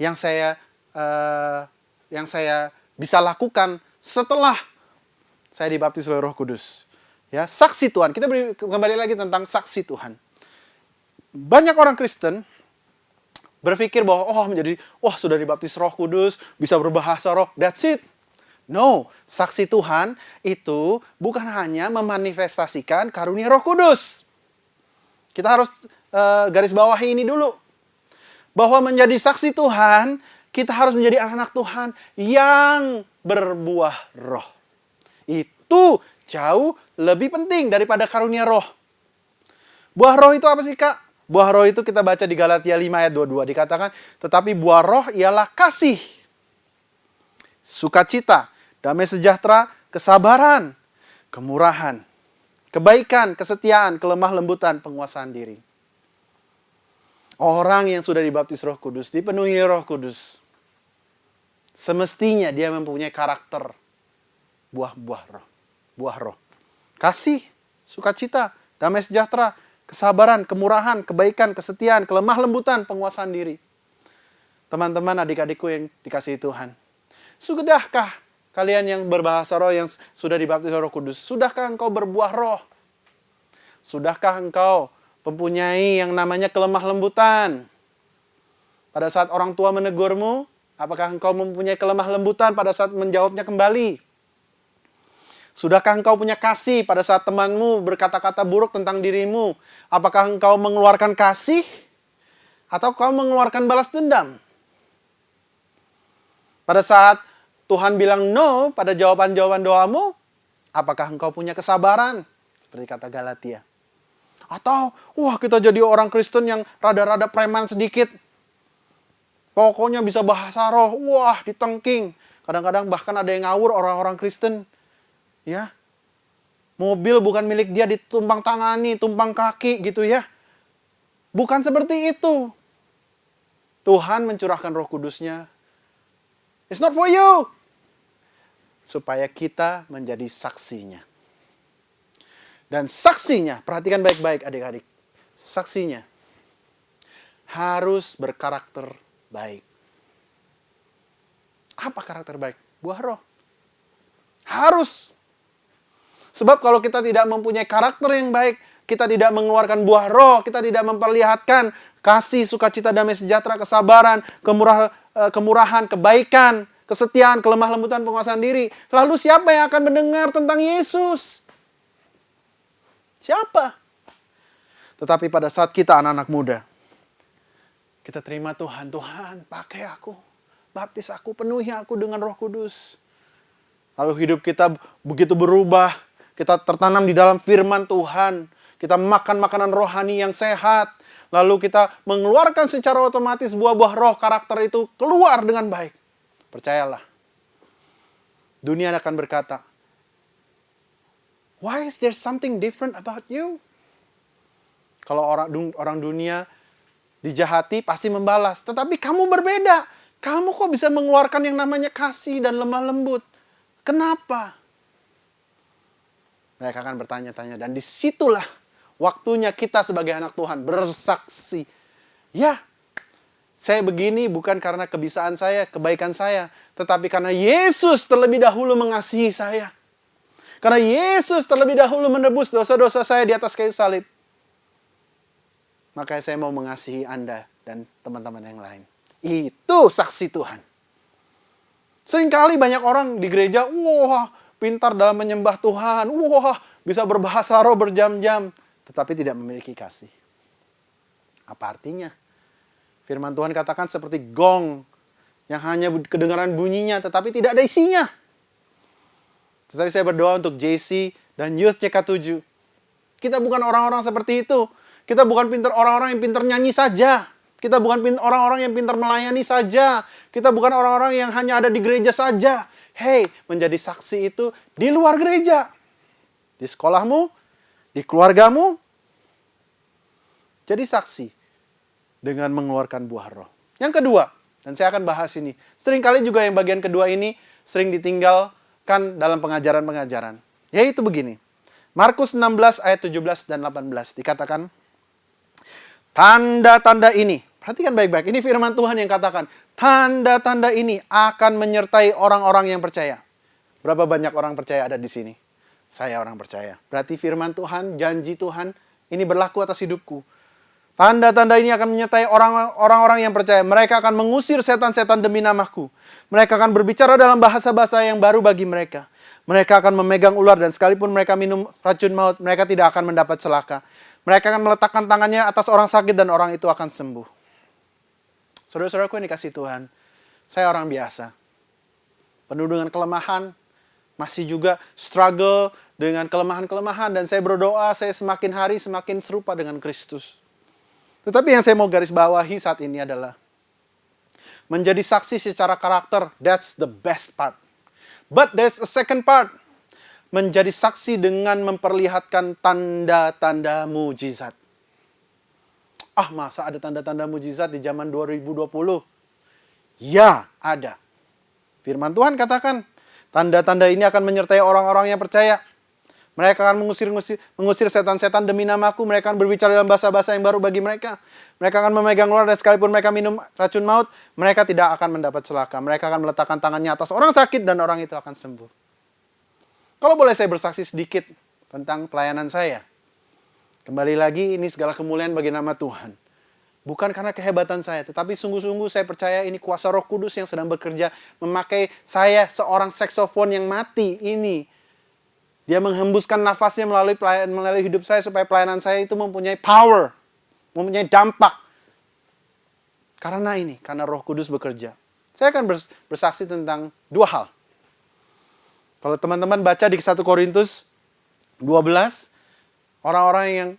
yang saya bisa lakukan setelah saya dibaptis oleh Roh Kudus. Ya, saksi Tuhan. Kita kembali lagi tentang saksi Tuhan. Banyak orang Kristen berpikir bahwa sudah dibaptis Roh Kudus, bisa berbahasa roh, that's it. No, saksi Tuhan itu bukan hanya memanifestasikan karunia Roh Kudus. Kita harus garis bawahi ini dulu. Bahwa menjadi saksi Tuhan, kita harus menjadi anak-anak Tuhan yang berbuah roh. Itu jauh lebih penting daripada karunia roh. Buah roh itu apa sih, Kak? Buah roh itu kita baca di Galatia 5 ayat 22. Dikatakan, tetapi buah roh ialah kasih, sukacita, damai sejahtera, kesabaran, kemurahan, kebaikan, kesetiaan, kelemah lembutan, penguasaan diri. Orang yang sudah dibaptis Roh Kudus, dipenuhi Roh Kudus, semestinya dia mempunyai karakter buah roh. Buah roh. Kasih, sukacita, damai sejahtera, kesabaran, kemurahan, kebaikan, kesetiaan, kelemah lembutan, penguasaan diri. Teman-teman, adik-adikku yang dikasihi Tuhan. Sudahkah kalian yang berbahasa roh, yang sudah dibaptis Roh Kudus, sudahkah engkau berbuah roh Sudahkah engkau mempunyai yang namanya kelemah lembutan? Pada saat orang tua menegurmu, apakah engkau mempunyai kelemah lembutan pada saat menjawabnya kembali? Sudahkah engkau punya kasih pada saat temanmu berkata-kata buruk tentang dirimu? Apakah engkau mengeluarkan kasih? Atau kau mengeluarkan balas dendam? Pada saat Tuhan bilang no pada jawaban-jawaban doamu, apakah engkau punya kesabaran? Seperti kata Galatia. Atau, wah kita jadi orang Kristen yang rada-rada preman sedikit. Pokoknya bisa bahasa roh, wah ditengking. Kadang-kadang bahkan ada yang ngawur orang-orang Kristen. Ya, mobil bukan milik dia ditumpang tangani, tumpang kaki gitu ya. Bukan seperti itu. Tuhan mencurahkan Roh Kudus-Nya. It's not for you. Supaya kita menjadi saksinya. Dan saksinya, perhatikan baik-baik adik-adik. Saksinya harus berkarakter baik. Apa karakter baik? Buah roh. Harus. Sebab kalau kita tidak mempunyai karakter yang baik, kita tidak mengeluarkan buah roh, kita tidak memperlihatkan kasih, sukacita, damai sejahtera, kesabaran, kemurahan, kebaikan, kesetiaan, kelemah lembutan, penguasaan diri. Lalu siapa yang akan mendengar tentang Yesus? Siapa? Tetapi pada saat kita anak-anak muda, kita terima Tuhan, Tuhan pakai aku, baptis aku, penuhi aku dengan Roh Kudus. Lalu hidup kita begitu berubah. Kita tertanam di dalam firman Tuhan. Kita makan makanan rohani yang sehat. Lalu kita mengeluarkan secara otomatis buah-buah roh, karakter itu keluar dengan baik. Percayalah. Dunia akan berkata, why is there something different about you? Kalau orang dunia dijahati pasti membalas. Tetapi kamu berbeda. Kamu kok bisa mengeluarkan yang namanya kasih dan lemah lembut? Kenapa? Mereka akan bertanya-tanya. Dan disitulah waktunya kita sebagai anak Tuhan bersaksi. Ya, saya begini bukan karena kebisaan saya, kebaikan saya. Tetapi karena Yesus terlebih dahulu mengasihi saya. Karena Yesus terlebih dahulu menebus dosa-dosa saya di atas kayu salib. Makanya saya mau mengasihi Anda dan teman-teman yang lain. Itu saksi Tuhan. Seringkali banyak orang di gereja, wah, pintar dalam menyembah Tuhan. Wah, bisa berbahasa roh berjam-jam. Tetapi tidak memiliki kasih. Apa artinya? Firman Tuhan katakan seperti gong. Yang hanya kedengaran bunyinya, tetapi tidak ada isinya. Tetapi saya berdoa untuk JC dan Youth CK7. Kita bukan orang-orang seperti itu. Kita bukan orang-orang yang pintar nyanyi saja. Kita bukan orang-orang yang pintar melayani saja. Kita bukan orang-orang yang hanya ada di gereja saja. Hey, menjadi saksi itu di luar gereja. Di sekolahmu, di keluargamu. Jadi saksi dengan mengeluarkan buah roh. Yang kedua, dan saya akan bahas ini. Seringkali juga yang bagian kedua ini sering ditinggalkan dalam pengajaran-pengajaran. Yaitu begini. Markus 16 ayat 17 dan 18 dikatakan, tanda-tanda ini, perhatikan baik-baik, ini firman Tuhan yang katakan, tanda-tanda ini akan menyertai orang-orang yang percaya. Berapa banyak orang percaya ada di sini? Saya orang percaya. Berarti firman Tuhan, janji Tuhan, ini berlaku atas hidupku. Tanda-tanda ini akan menyertai orang-orang yang percaya. Mereka akan mengusir setan-setan demi namaku. Mereka akan berbicara dalam bahasa-bahasa yang baru bagi mereka. Mereka akan memegang ular dan sekalipun mereka minum racun maut, mereka tidak akan mendapat celaka. Mereka akan meletakkan tangannya atas orang sakit dan orang itu akan sembuh. Saudara-saudaraku yang dikasihi Tuhan, saya orang biasa. Penuh dengan kelemahan, masih juga struggle dengan kelemahan-kelemahan. Dan saya berdoa, saya semakin hari semakin serupa dengan Kristus. Tetapi yang saya mau garis bawahi saat ini adalah menjadi saksi secara karakter, that's the best part. But there's a second part. Menjadi saksi dengan memperlihatkan tanda-tanda mujizat. Ah, masa ada tanda-tanda mujizat di zaman 2020? Ya, ada. Firman Tuhan katakan, tanda-tanda ini akan menyertai orang-orang yang percaya. Mereka akan mengusir setan-setan demi namaku. Mereka akan berbicara dalam bahasa-bahasa yang baru bagi mereka. Mereka akan memegang ular dan sekalipun mereka minum racun maut, mereka tidak akan mendapat celaka. Mereka akan meletakkan tangannya atas orang sakit dan orang itu akan sembuh. Kalau boleh saya bersaksi sedikit tentang pelayanan saya. Kembali lagi, ini segala kemuliaan bagi nama Tuhan. Bukan karena kehebatan saya, tetapi sungguh-sungguh saya percaya ini kuasa Roh Kudus yang sedang bekerja memakai saya seorang saksofon yang mati ini. Dia menghembuskan nafasnya melalui hidup saya supaya pelayanan saya itu mempunyai power, mempunyai dampak. Karena Roh Kudus bekerja. Saya akan bersaksi tentang dua hal. Kalau teman-teman baca di 1 Korintus 12, orang-orang yang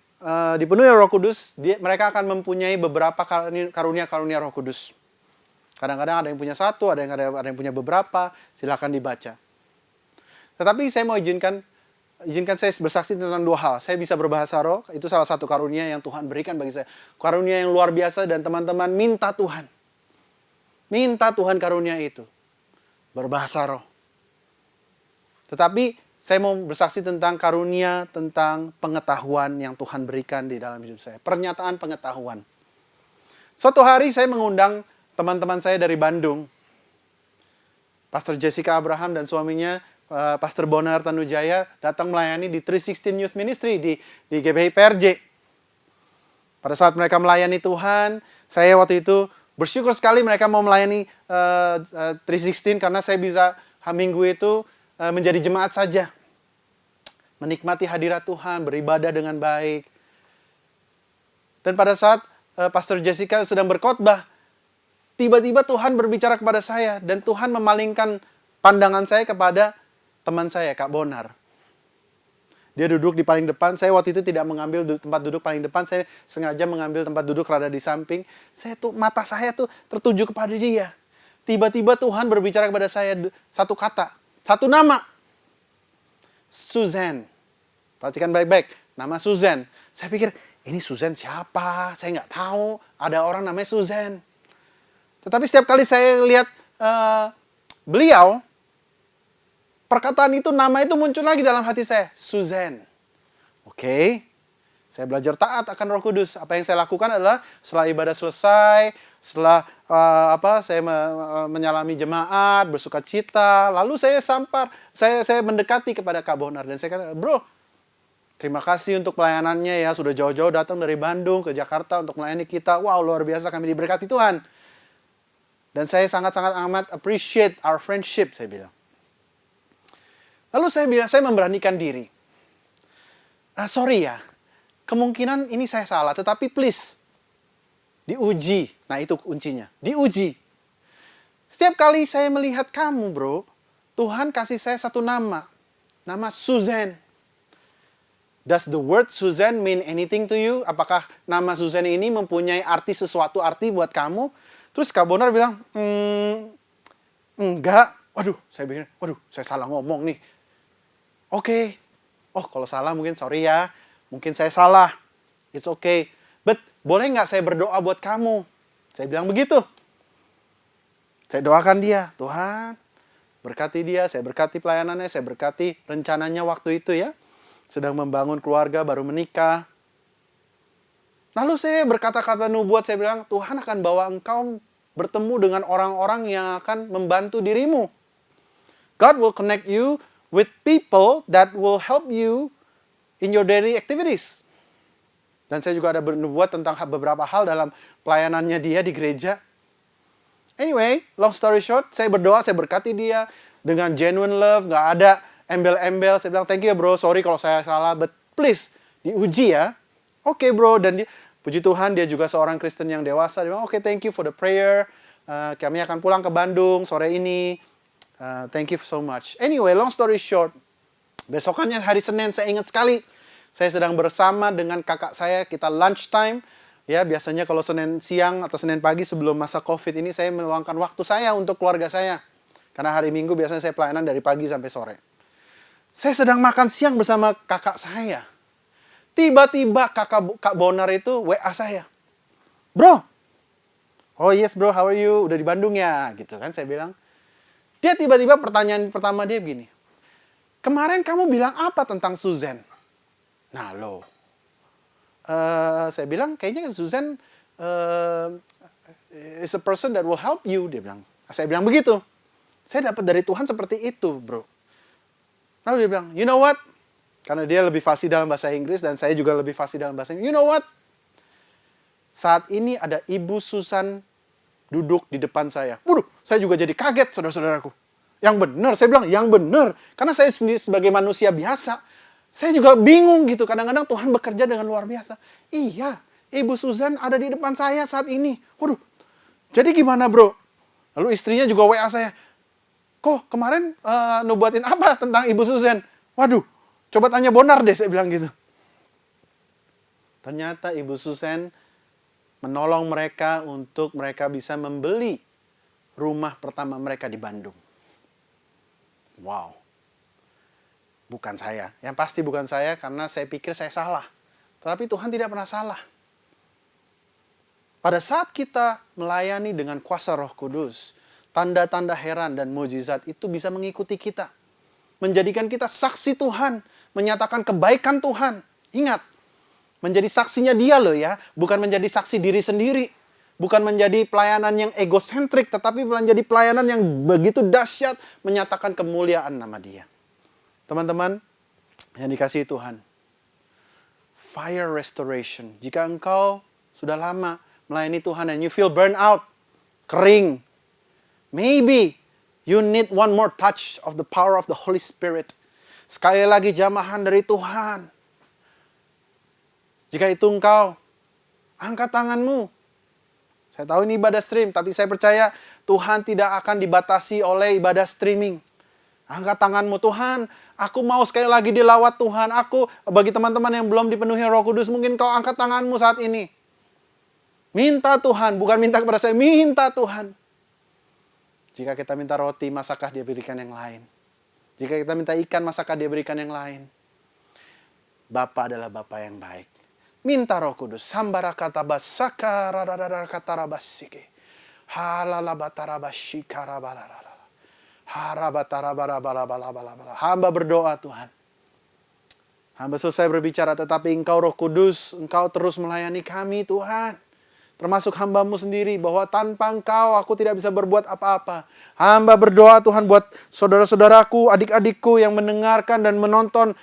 dipenuhi Roh Kudus, mereka akan mempunyai beberapa karunia-karunia Roh Kudus. Kadang-kadang ada yang punya satu, ada yang punya beberapa, silakan dibaca. Tetapi saya mau izinkan saya bersaksi tentang dua hal. Saya bisa berbahasa roh, itu salah satu karunia yang Tuhan berikan bagi saya. Karunia yang luar biasa dan teman-teman minta Tuhan. Minta Tuhan karunia itu. Berbahasa roh. Tetapi saya mau bersaksi tentang karunia, tentang pengetahuan yang Tuhan berikan di dalam hidup saya. Pernyataan pengetahuan. Suatu hari saya mengundang teman-teman saya dari Bandung. Pastor Jessica Abraham dan suaminya, Pastor Bonar Tanujaya, datang melayani di 316 Youth Ministry di GBI PRJ. Pada saat mereka melayani Tuhan, saya waktu itu bersyukur sekali mereka mau melayani 316 karena saya bisa minggu itu menjadi jemaat saja. Menikmati hadirat Tuhan, beribadah dengan baik. Dan pada saat Pastor Jessica sedang berkhotbah, tiba-tiba Tuhan berbicara kepada saya dan Tuhan memalingkan pandangan saya kepada teman saya, Kak Bonar. Dia duduk di paling depan. Saya waktu itu tidak mengambil tempat duduk paling depan. Saya sengaja mengambil tempat duduk rada di samping. Mata saya tuh tertuju kepada dia. Tiba-tiba Tuhan berbicara kepada saya satu kata, satu nama. Suzanne. Perhatikan baik-baik. Nama Suzanne. Saya pikir, ini Suzanne siapa? Saya nggak tahu. Ada orang namanya Suzanne. Tetapi setiap kali saya lihat beliau, perkataan itu, nama itu muncul lagi dalam hati saya. Suzanne. Oke. Saya belajar taat akan Roh Kudus. Apa yang saya lakukan adalah setelah ibadah selesai, setelah saya menyalami jemaat, bersuka cita, lalu saya mendekati kepada Kak Bonar dan saya kata, "Bro, terima kasih untuk pelayanannya ya, sudah jauh-jauh datang dari Bandung ke Jakarta untuk melayani kita. Wow, luar biasa, kami diberkati Tuhan. Dan saya sangat-sangat amat appreciate our friendship," saya bilang. Lalu saya memberanikan diri. Sorry ya, kemungkinan ini saya salah, tetapi please, diuji. Nah itu kuncinya, diuji. Setiap kali saya melihat kamu bro, Tuhan kasih saya satu nama. Nama Suzanne. Does the word Suzanne mean anything to you? Apakah nama Suzanne ini mempunyai sesuatu arti buat kamu? Terus Kak Bonar bilang, enggak. Saya pikir, saya salah ngomong nih. Oke. Oh, kalau salah mungkin sorry ya. Mungkin saya salah. It's okay. But, boleh nggak saya berdoa buat kamu? Saya bilang begitu. Saya doakan dia. Tuhan, berkati dia. Saya berkati pelayanannya. Saya berkati rencananya waktu itu ya. Sedang membangun keluarga, baru menikah. Lalu saya berkata-kata nubuat. Saya bilang, Tuhan akan bawa engkau bertemu dengan orang-orang yang akan membantu dirimu. God will connect you with people that will help you in your daily activities. Dan saya juga ada bernubuat tentang beberapa hal dalam pelayanannya dia di gereja. Anyway, long story short, saya berdoa, saya berkati dia dengan genuine love, nggak ada embel-embel. Saya bilang, thank you ya bro, sorry kalau saya salah, but please, diuji ya. Oke bro, dan puji Tuhan dia juga seorang Kristen yang dewasa. Dia bilang, oke, thank you for the prayer. Kami akan pulang ke Bandung sore ini. Thank you so much. Anyway, long story short, besokannya hari Senin saya ingat sekali. Saya sedang bersama dengan kakak saya, kita lunch time. Ya, biasanya kalau Senin siang atau Senin pagi sebelum masa COVID ini saya meluangkan waktu saya untuk keluarga saya. Karena hari Minggu biasanya saya pelayanan dari pagi sampai sore. Saya sedang makan siang bersama kakak saya. Tiba-tiba Kak Bonar itu WA saya. Bro, oh yes bro, how are you? Udah di Bandung ya? Gitu kan saya bilang. Dia tiba-tiba pertanyaan pertama dia begini. Kemarin kamu bilang apa tentang Suzanne? Nah loh. Saya bilang kayaknya Suzanne is a person that will help you. Dia bilang. Saya bilang begitu. Saya dapat dari Tuhan seperti itu bro. Lalu dia bilang, you know what? Karena dia lebih fasih dalam bahasa Inggris dan saya juga lebih fasih dalam bahasa Inggris. You know what? Saat ini ada Ibu Susan duduk di depan saya. Waduh, saya juga jadi kaget, saudara-saudaraku. Yang benar, saya bilang yang benar. Karena saya sendiri sebagai manusia biasa, saya juga bingung gitu. Kadang-kadang Tuhan bekerja dengan luar biasa. Iya, Ibu Susan ada di depan saya saat ini. Waduh, jadi gimana bro? Lalu istrinya juga WA saya. Kok kemarin nubuatin apa tentang Ibu Susan? Waduh, coba tanya Bonar deh, saya bilang gitu. Ternyata Ibu Susan menolong mereka untuk mereka bisa membeli rumah pertama mereka di Bandung. Wow. Bukan saya. Yang pasti bukan saya karena saya pikir saya salah. Tetapi Tuhan tidak pernah salah. Pada saat kita melayani dengan kuasa Roh Kudus, tanda-tanda heran dan mujizat itu bisa mengikuti kita. Menjadikan kita saksi Tuhan, menyatakan kebaikan Tuhan. Ingat, menjadi saksinya dia loh ya, bukan menjadi saksi diri sendiri. Bukan menjadi pelayanan yang egosentrik, tetapi menjadi pelayanan yang begitu dahsyat, menyatakan kemuliaan nama dia. Teman-teman yang dikasihi Tuhan, fire restoration. Jika engkau sudah lama melayani Tuhan and you feel burn out, kering, maybe you need one more touch of the power of the Holy Spirit. Sekali lagi jamahan dari Tuhan. Jika itu engkau, angkat tanganmu. Saya tahu ini ibadah stream, tapi saya percaya Tuhan tidak akan dibatasi oleh ibadah streaming. Angkat tanganmu, Tuhan, aku mau sekali lagi dilawat Tuhan. Bagi teman-teman yang belum dipenuhi Roh Kudus, mungkin kau angkat tanganmu saat ini. Minta Tuhan, bukan minta kepada saya, minta Tuhan. Jika kita minta roti, masakah dia berikan yang lain? Jika kita minta ikan, masakah dia berikan yang lain? Bapa adalah Bapa yang baik. Minta Roh Kudus. Sambara kata basaka radadadar kata rabasike. Halalabatarabashika rabalalala. Harabatarabalabalabalabalabala. Hamba berdoa Tuhan. Hamba selesai berbicara, tetapi Engkau Roh Kudus, Engkau terus melayani kami Tuhan. Termasuk hambamu sendiri, bahwa tanpa Engkau aku tidak bisa berbuat apa-apa. Hamba berdoa Tuhan buat saudara-saudaraku, adik-adikku yang mendengarkan dan menonton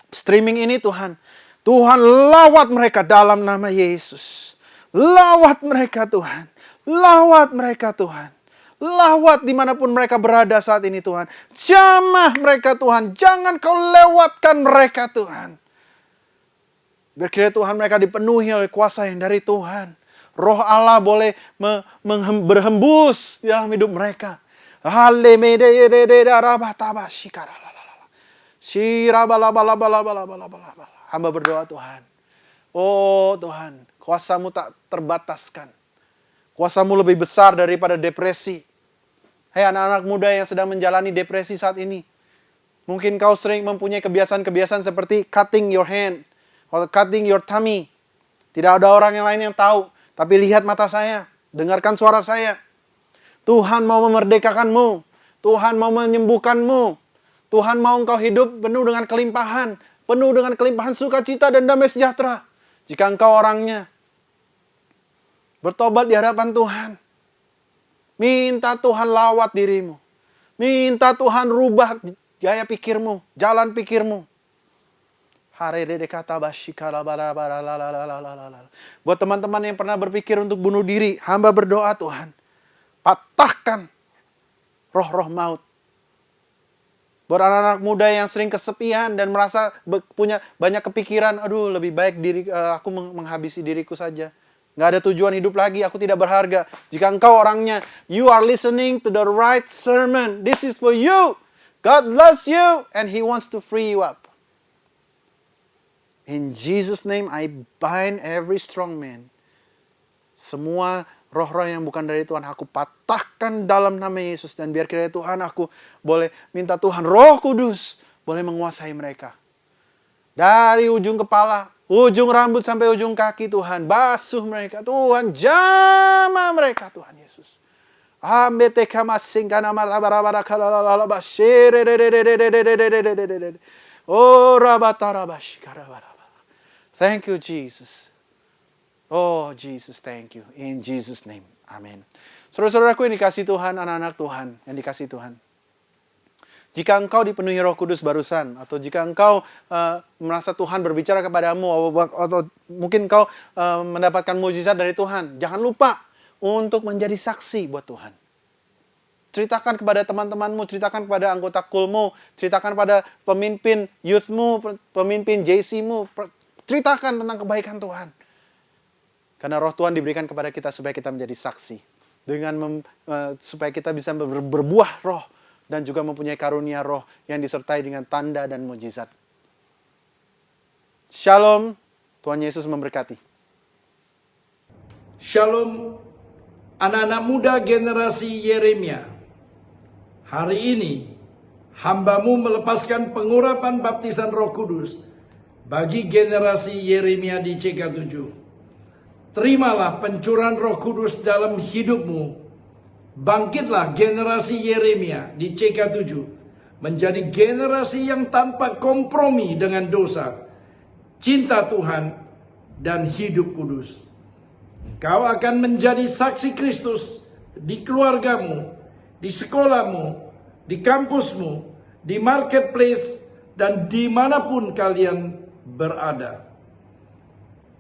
streaming ini Tuhan. Tuhan lawat mereka dalam nama Yesus. Lawat mereka Tuhan. Lawat mereka Tuhan. Lawat dimanapun mereka berada saat ini Tuhan. Jamah mereka Tuhan. Jangan kau lewatkan mereka Tuhan. Biar kiranya Tuhan mereka dipenuhi oleh kuasa yang dari Tuhan. Roh Allah boleh berhembus di dalam hidup mereka. Hamba berdoa Tuhan. Oh Tuhan, kuasa-Mu tak terbataskan. Kuasa-Mu lebih besar daripada depresi. Hei anak-anak muda yang sedang menjalani depresi saat ini. Mungkin kau sering mempunyai kebiasaan-kebiasaan seperti cutting your hand. Atau cutting your tummy. Tidak ada orang yang lain yang tahu. Tapi lihat mata saya. Dengarkan suara saya. Tuhan mau memerdekakanmu. Tuhan mau menyembuhkanmu. Tuhan mau engkau hidup penuh dengan kelimpahan. Penuh dengan kelimpahan sukacita dan damai sejahtera. Jika engkau orangnya bertobat di hadapan Tuhan. Minta Tuhan lawat dirimu. Minta Tuhan rubah gaya pikirmu, jalan pikirmu. Buat teman-teman yang pernah berpikir untuk bunuh diri, hamba berdoa Tuhan. Patahkan roh-roh maut. Buat anak-anak muda yang sering kesepian dan merasa punya banyak kepikiran, aduh lebih baik aku menghabisi diriku saja. Nggak ada tujuan hidup lagi, aku tidak berharga. Jika engkau orangnya, you are listening to the right sermon. This is for you. God loves you and He wants to free you up. In Jesus' name, I bind every strong man. Semua roh-roh yang bukan dari Tuhan, aku patahkan dalam nama Yesus. Dan biar kiranya Tuhan, aku boleh minta Tuhan, Roh Kudus, boleh menguasai mereka. Dari ujung kepala, ujung rambut sampai ujung kaki Tuhan. Basuh mereka, Tuhan. Jamah mereka, Tuhan Yesus. Thank you, Jesus. Oh, Jesus, thank you. In Jesus' name. Amin. Saudara-saudaraku yang dikasih Tuhan, anak-anak Tuhan yang dikasih Tuhan. Jika engkau dipenuhi Roh Kudus barusan, atau jika engkau merasa Tuhan berbicara kepadamu, atau mungkin engkau mendapatkan mujizat dari Tuhan, jangan lupa untuk menjadi saksi buat Tuhan. Ceritakan kepada teman-temanmu, ceritakan kepada anggota kulmu, ceritakan pada pemimpin youthmu, pemimpin JC-mu, ceritakan tentang kebaikan Tuhan. Karena Roh Tuhan diberikan kepada kita supaya kita menjadi saksi, supaya kita bisa berbuah Roh, dan juga mempunyai karunia Roh yang disertai dengan tanda dan mujizat. Shalom, Tuhan Yesus memberkati. Shalom, anak-anak muda generasi Yeremia. Hari ini, hambamu melepaskan pengurapan baptisan Roh Kudus bagi generasi Yeremia di CK7. Terimalah pencurahan Roh Kudus dalam hidupmu. Bangkitlah generasi Yeremia di CK7 menjadi generasi yang tanpa kompromi dengan dosa, cinta Tuhan, dan hidup kudus. Kau akan menjadi saksi Kristus di keluargamu, di sekolahmu, di kampusmu, di marketplace, dan dimanapun kalian berada.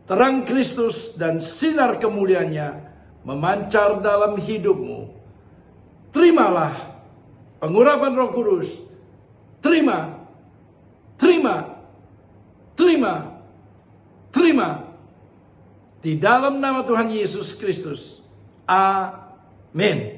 Terang Kristus dan sinar kemuliaannya memancar dalam hidupmu. Terimalah pengurapan Roh Kudus. Terima, terima, terima, terima. Di dalam nama Tuhan Yesus Kristus. Amin.